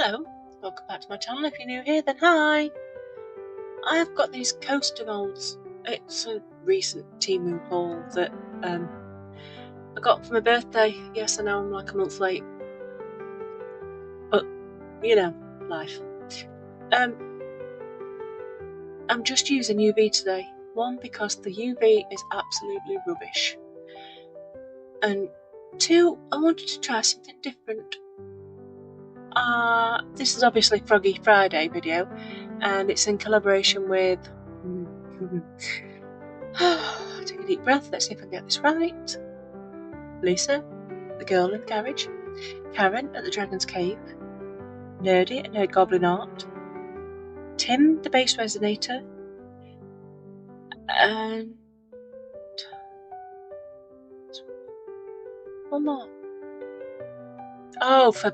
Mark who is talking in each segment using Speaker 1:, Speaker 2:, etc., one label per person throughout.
Speaker 1: Hello, welcome back to my channel. If you're new here, then hi. I have got these coaster molds. It's a recent Temu haul that I got for my birthday. Yes, I know I'm like a month late, but you know, life. I'm just using UV today. One, because the UV is absolutely rubbish, and two, I wanted to try something different. This is obviously Froggy Friday video, and it's in collaboration with take a deep breath, let's see if I can get this right. Lisa, the girl in the garage, Karen at the Dragon's Cave, Nerdy and Nerd Goblin Art, Tim the bass resonator, and one more. Oh, for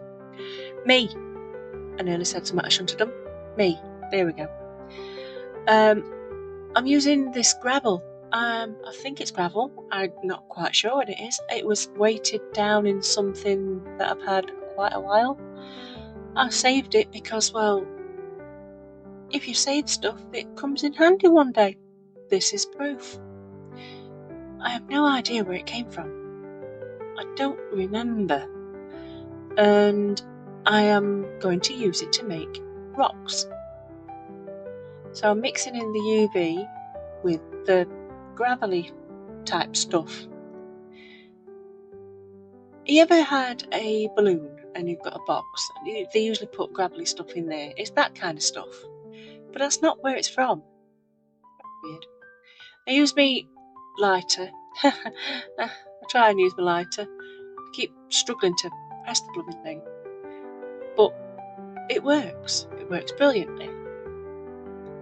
Speaker 1: me. I nearly said something I shouldn't have done. Me. There we go. I'm using this gravel. I think it's gravel. I'm not quite sure what it is. It was weighted down in something that I've had quite a while. I saved it because, well, if you save stuff, it comes in handy one day. This is proof. I have no idea where it came from. I don't remember. And I am going to use it to make rocks. So I'm mixing in the UV with the gravelly type stuff. You ever had a balloon and you've got a box? They usually put gravelly stuff in there. It's that kind of stuff. But that's not where it's from. Weird. I use my lighter. I try and use my lighter. I keep struggling to press the blooming thing. But it works. It works brilliantly.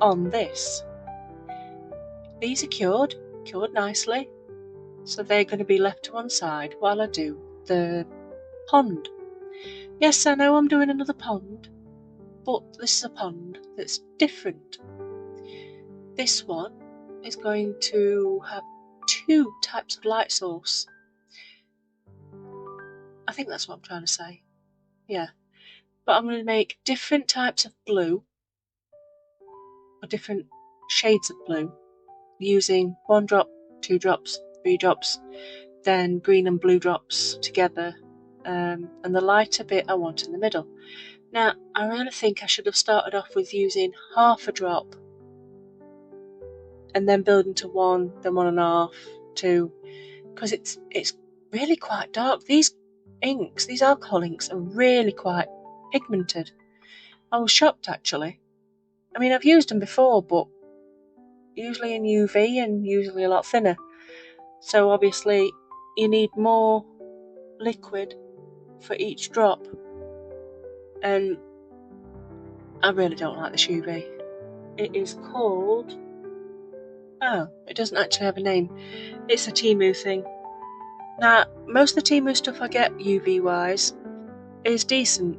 Speaker 1: On this. These are cured nicely. So they're going to be left to one side while I do the pond. Yes, I know I'm doing another pond, but this is a pond that's different. This one is going to have two types of light source. I think that's what I'm trying to say. Yeah. But I'm going to make different types of blue, or different shades of blue, using 1 drop, 2 drops, 3 drops, then green and blue drops together, and the lighter bit I want in the middle. Now, I really think I should have started off with using half a drop, and then building to 1, then 1.5, 2, because it's really quite dark. These inks, these alcohol inks, are really quite pigmented. I was shocked actually. I mean, I've used them before, but usually in UV and usually a lot thinner. So obviously you need more liquid for each drop. And I really don't like this UV. It is called... oh, it doesn't actually have a name. It's a Temu thing. Now, most of the Temu stuff I get UV wise is decent.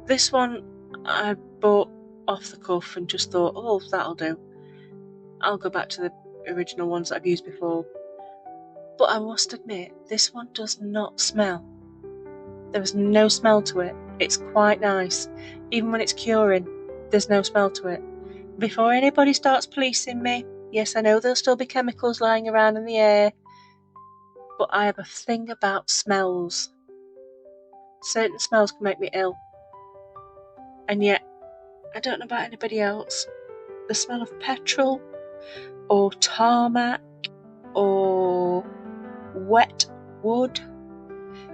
Speaker 1: This one I bought off the cuff and just thought, oh, that'll do. I'll go back to the original ones that I've used before. But I must admit, this one does not smell. There is no smell to it. It's quite nice. Even when it's curing, there's no smell to it. Before anybody starts policing me, yes, I know there'll still be chemicals lying around in the air, but I have a thing about smells. Certain smells can make me ill. And yet, I don't know about anybody else, the smell of petrol, or tarmac, or wet wood,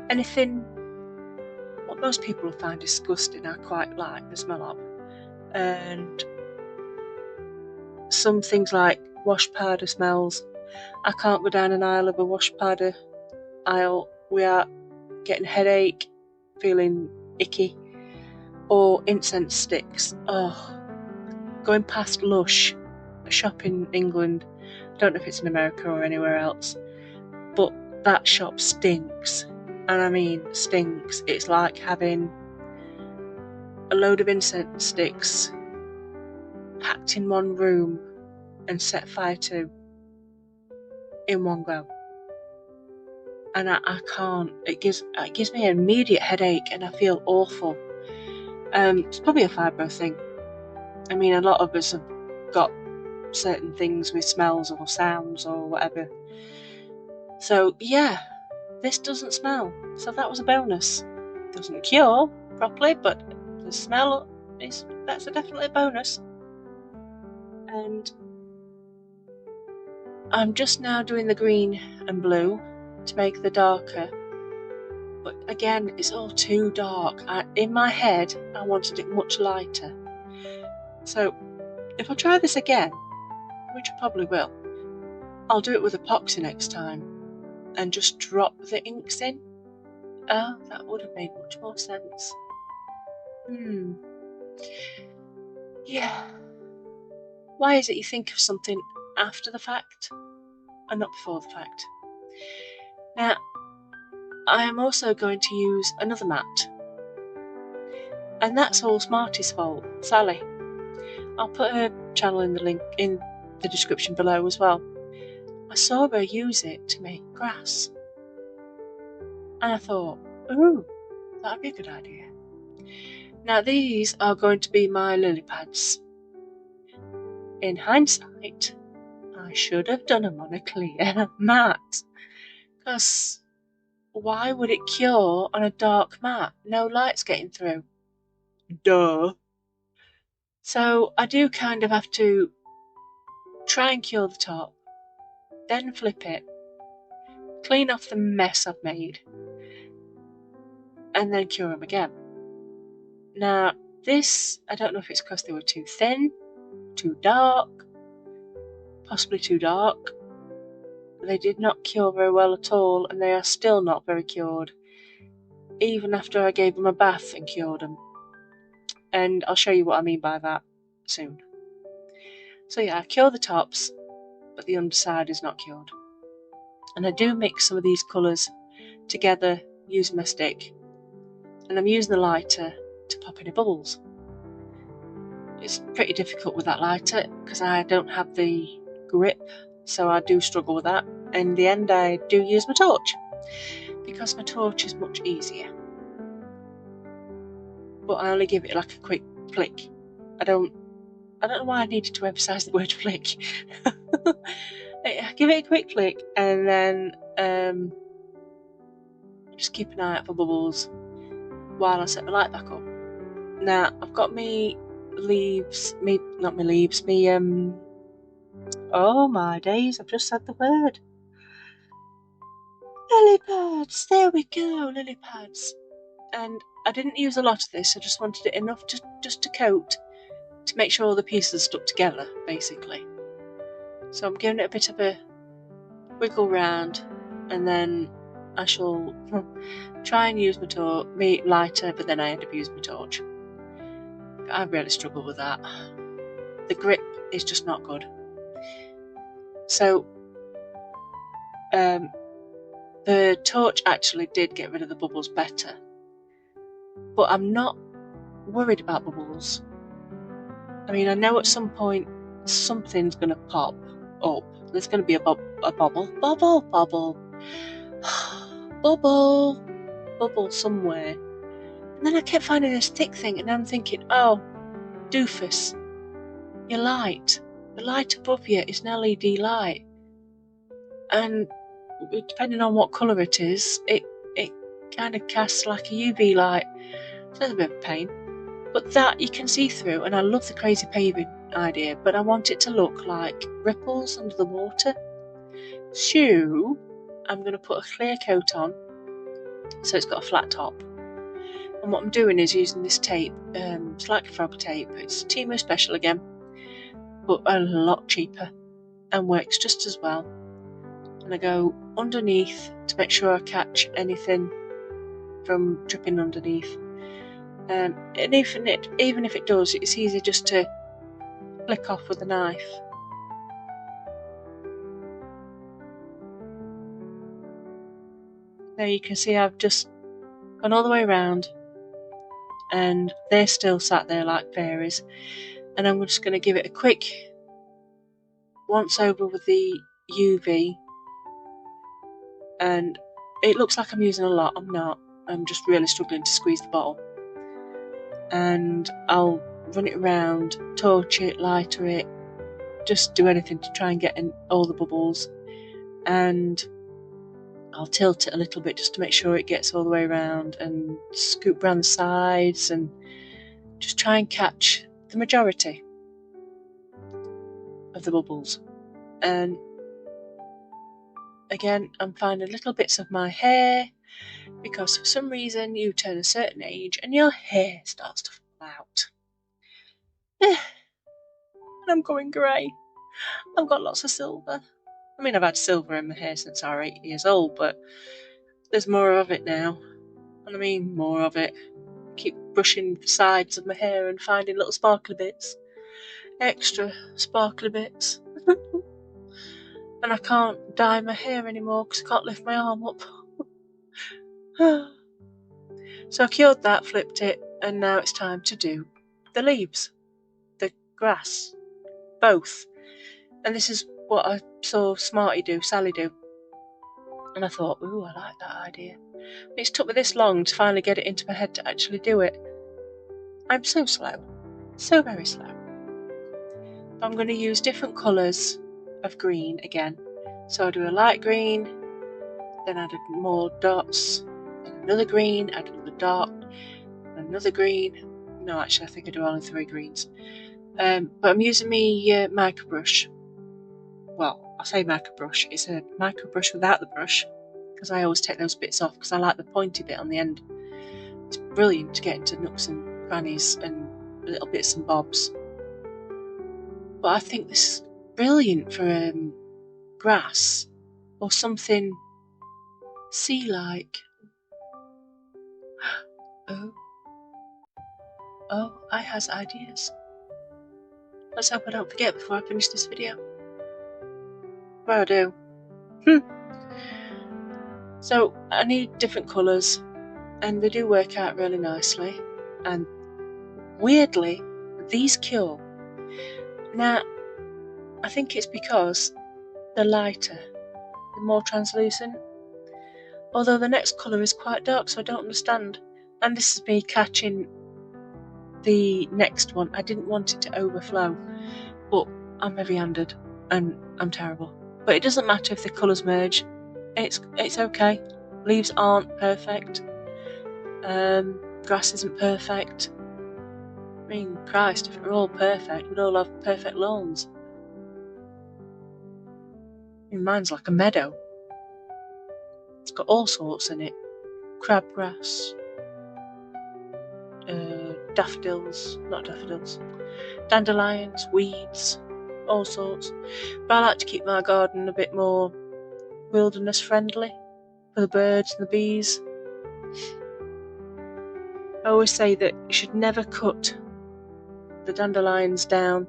Speaker 1: anything what most people will find disgusting, I quite like the smell of. And some things like wash powder smells. I can't go down an aisle of a wash powder aisle without getting a headache, feeling icky. Or incense sticks. Oh, going past Lush, a shop in England. I don't know if it's in America or anywhere else, but that shop stinks. And I mean stinks. It's like having a load of incense sticks packed in one room and set fire to in one go. And I can't. It gives me an immediate headache and I feel awful. It's probably a fibro thing. I mean, a lot of us have got certain things with smells or sounds or whatever. So yeah, this doesn't smell, so that was a bonus. Doesn't cure properly, but the smell that's definitely a bonus. And I'm just now doing the green and blue to make the darker, but again, it's all too dark. In my head, I wanted it much lighter. So if I try this again, which I probably will, I'll do it with epoxy next time and just drop the inks in. Oh, that would have made much more sense. Yeah. Why is it you think of something after the fact and not before the fact? Now, I am also going to use another matte, and that's all Smarty's fault, Sally. I'll put her channel in the link in the description below as well. I saw her use it to make grass, and I thought, ooh, that'd be a good idea. Now these are going to be my lily pads. In hindsight, I should have done them on a clear matte, because why would it cure on a dark matte? No light's getting through. Duh. So I do kind of have to try and cure the top, then flip it, clean off the mess I've made, and then cure them again. Now this, I don't know if it's because they were too thin, too dark, possibly too dark. They did not cure very well at all, and they are still not very cured, even after I gave them a bath and cured them. And I'll show you what I mean by that soon. So yeah, I cure the tops, but the underside is not cured. And I do mix some of these colours together using my stick, and I'm using the lighter to pop any bubbles. It's pretty difficult with that lighter because I don't have the grip, so I do struggle with that. In the end, I do use my torch because my torch is much easier. But I only give it like a quick flick. I don't know why I needed to emphasise the word flick. I give it a quick flick and then just keep an eye out for bubbles while I set my light back up. Now I've got oh my days, I've just said the word. Lily pads, there we go, lily pads. And I didn't use a lot of this, I just wanted it enough just to coat, to make sure all the pieces stuck together, basically. So I'm giving it a bit of a wiggle round, and then I shall try and use my lighter, but then I end up using my torch. I really struggle with that. The grip is just not good. So the torch actually did get rid of the bubbles better, but I'm not worried about bubbles. I mean, I know at some point something's going to pop up. There's going to be a bubble somewhere. And then I kept finding this thick thing, and I'm thinking, oh, doofus, your light. The light above you is an LED light. And depending on what colour it is, it kind of casts like a UV light. So that's a bit of a pain. But that you can see through, and I love the crazy paving idea, but I want it to look like ripples under the water. So I'm going to put a clear coat on, so it's got a flat top. And what I'm doing is using this tape, Slack Frog tape. It's Temu Special again, but a lot cheaper and works just as well. And I go underneath to make sure I catch anything from dripping underneath. And even if it does, it's easy just to flick off with a knife. There you can see I've just gone all the way around, and they're still sat there like fairies. And I'm just going to give it a quick once over with the UV. And it looks like I'm using a lot. I'm not. I'm just really struggling to squeeze the bottle. and I'll run it around, torch it, lighter it, just do anything to try and get in all the bubbles, and I'll tilt it a little bit just to make sure it gets all the way around, and scoop around the sides and just try and catch the majority of the bubbles. And again, I'm finding little bits of my hair, because for some reason you turn a certain age and your hair starts to fall out. And I'm going grey. I've got lots of silver. I mean, I've had silver in my hair since I was 8 years old, but there's more of it now. And I mean more of it. I keep brushing the sides of my hair and finding little sparkly bits. Extra sparkly bits. And I can't dye my hair anymore because I can't lift my arm up. So I cured that, flipped it, and now it's time to do the leaves, the grass, both. And this is what I saw Sally do. And I thought, ooh, I like that idea. It's took me this long to finally get it into my head to actually do it. I'm so slow. So very slow. I'm going to use different colours of green again. So I'll do a light green, then add more dots, then another green, add another dot, another green. No, actually I think I do only 3 greens. But I'm using my micro brush. Well, I say micro brush, it's a micro brush without the brush, because I always take those bits off because I like the pointy bit on the end. It's brilliant to get into nooks and crannies and little bits and bobs. But I think this is brilliant for grass or something sea-like. Oh, I has ideas. Let's hope I don't forget before I finish this video. Well, I do. So I need different colours, and they do work out really nicely. And weirdly, these cure. Now, I think it's because they're lighter, they're more translucent. Although the next colour is quite dark, so I don't understand. And this is me catching the next one. I didn't want it to overflow, but I'm heavy-handed and I'm terrible. But it doesn't matter if the colours merge. It's okay. Leaves aren't perfect. Grass isn't perfect. I mean, Christ, if it were all perfect, we'd all have perfect lawns. I mean, mine's like a meadow. It's got all sorts in it. Crabgrass, dandelions, weeds, all sorts. But I like to keep my garden a bit more wilderness friendly for the birds and the bees. I always say that you should never cut the dandelions down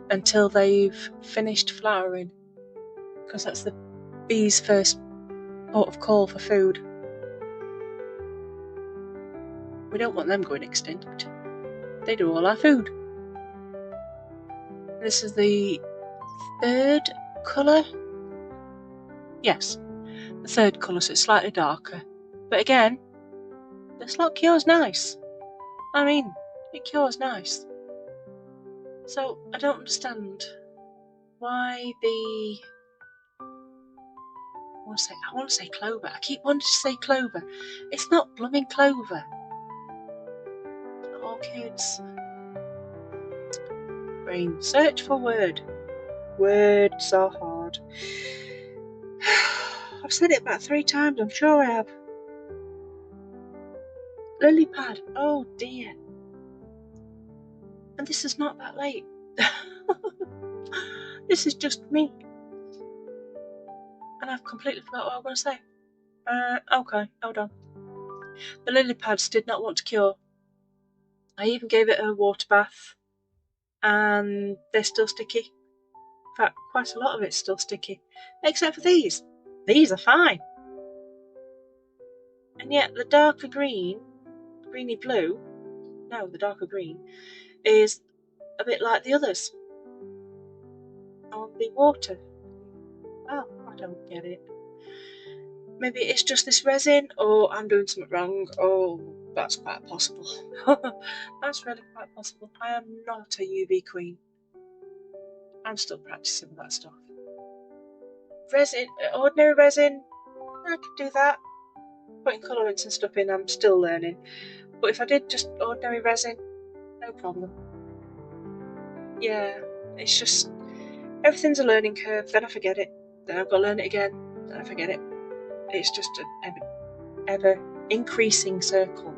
Speaker 1: until they've finished flowering, because that's the bees' first port of call for food. We don't want them going extinct. They do all our food. This is the 3rd colour. Yes, the 3rd colour, so it's slightly darker. But again, this lot cures nice. I mean, it cures nice. So I don't understand why the... I want to say clover. I keep wanting to say clover. It's not blooming clover. Orchids. Brain, search for word. Words are hard. I've said it about 3 times, I'm sure I have. Lily pad, oh dear. And this is not that late. This is just me. And I've completely forgot what I was going to say. Okay, hold on. The lily pads did not want to cure. I even gave it a water bath, and they're still sticky. In fact, quite a lot of it's still sticky, except for these. These are fine. And yet the darker green, greeny blue, no, the darker green, is a bit like the others on the water. Well, I don't get it. Maybe it's just this resin, or I'm doing something wrong, or That's quite possible. That's really quite possible. I am not a UV queen. I'm still practicing with that stuff. Resin, ordinary resin, I could do that. Putting colourants and stuff in, I'm still learning. But if I did just ordinary resin, no problem. Yeah, it's just, everything's a learning curve, then I forget it. Then I've got to learn it again, then I forget it. It's just an ever increasing circle.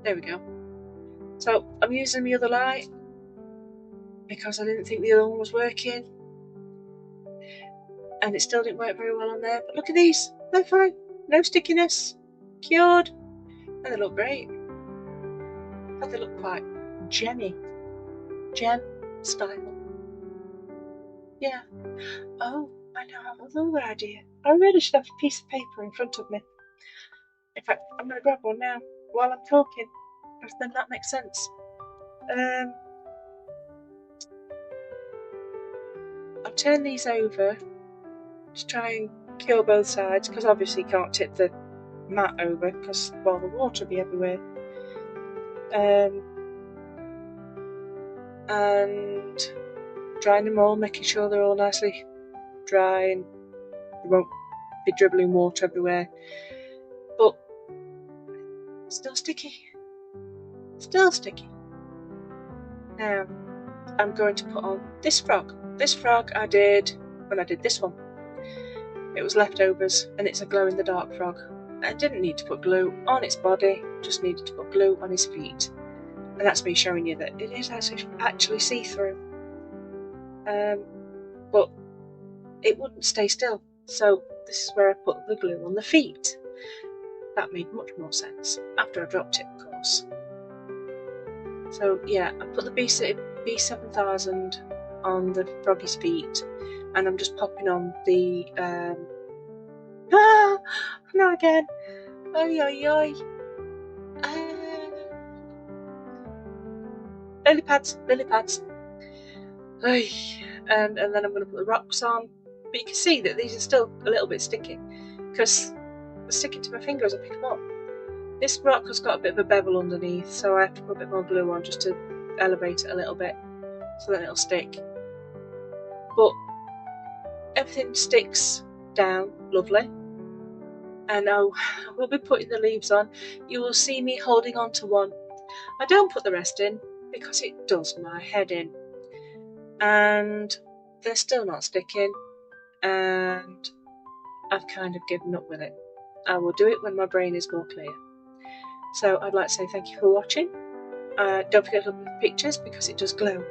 Speaker 1: There we go. So I'm using the other light because I didn't think the other one was working. And it still didn't work very well on there. But look at these, they're fine. No stickiness, cured, and they look great. But they look quite gemmy, gem style. Yeah. Oh, I now have another idea. I really should have a piece of paper in front of me. In fact, I'm going to grab one now while I'm talking, because then that makes sense. I'll turn these over to try and cure both sides, because obviously you can't tip the mat over because, well, the water will be everywhere. And drying them all, making sure they're all nicely dry and you won't be dribbling water everywhere. But still sticky. Still sticky. Now I'm going to put on this frog. This frog I did when I did this one. It was leftovers and it's a glow in the dark frog. I didn't need to put glue on its body, just needed to put glue on his feet. And that's me showing you that it is actually see-through. But it wouldn't stay still. So this is where I put the glue on the feet. That made much more sense after I dropped it, of course. So yeah, I put the B7000 on the froggy's feet, and I'm just popping on the not again. Oi oi oi. Lily pads. Oy. And then I'm going to put the rocks on. But you can see that these are still a little bit sticky because they're sticking to my finger as I pick them up. This rock has got a bit of a bevel underneath, so I have to put a bit more glue on just to elevate it a little bit so that it'll stick. But everything sticks down lovely. And I will be putting the leaves on. You will see me holding on to one. I don't put the rest in because it does my head in. And they're still not sticking, and I've kind of given up with it. I will do it when my brain is more clear. So I'd like to say thank you for watching. Don't forget to look at the pictures because it does glow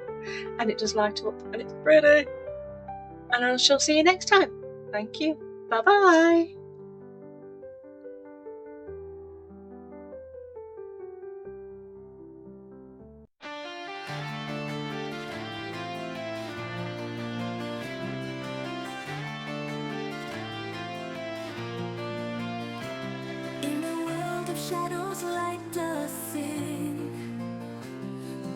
Speaker 1: and it does light up and it's pretty. And I shall see you next time. Thank you. Bye bye.
Speaker 2: Shadows light does sing,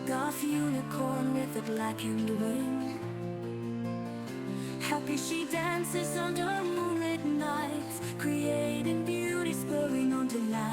Speaker 2: Goth unicorn with a blackened wing. Happy she dances under moonlit nights, creating beauty spurring on delight.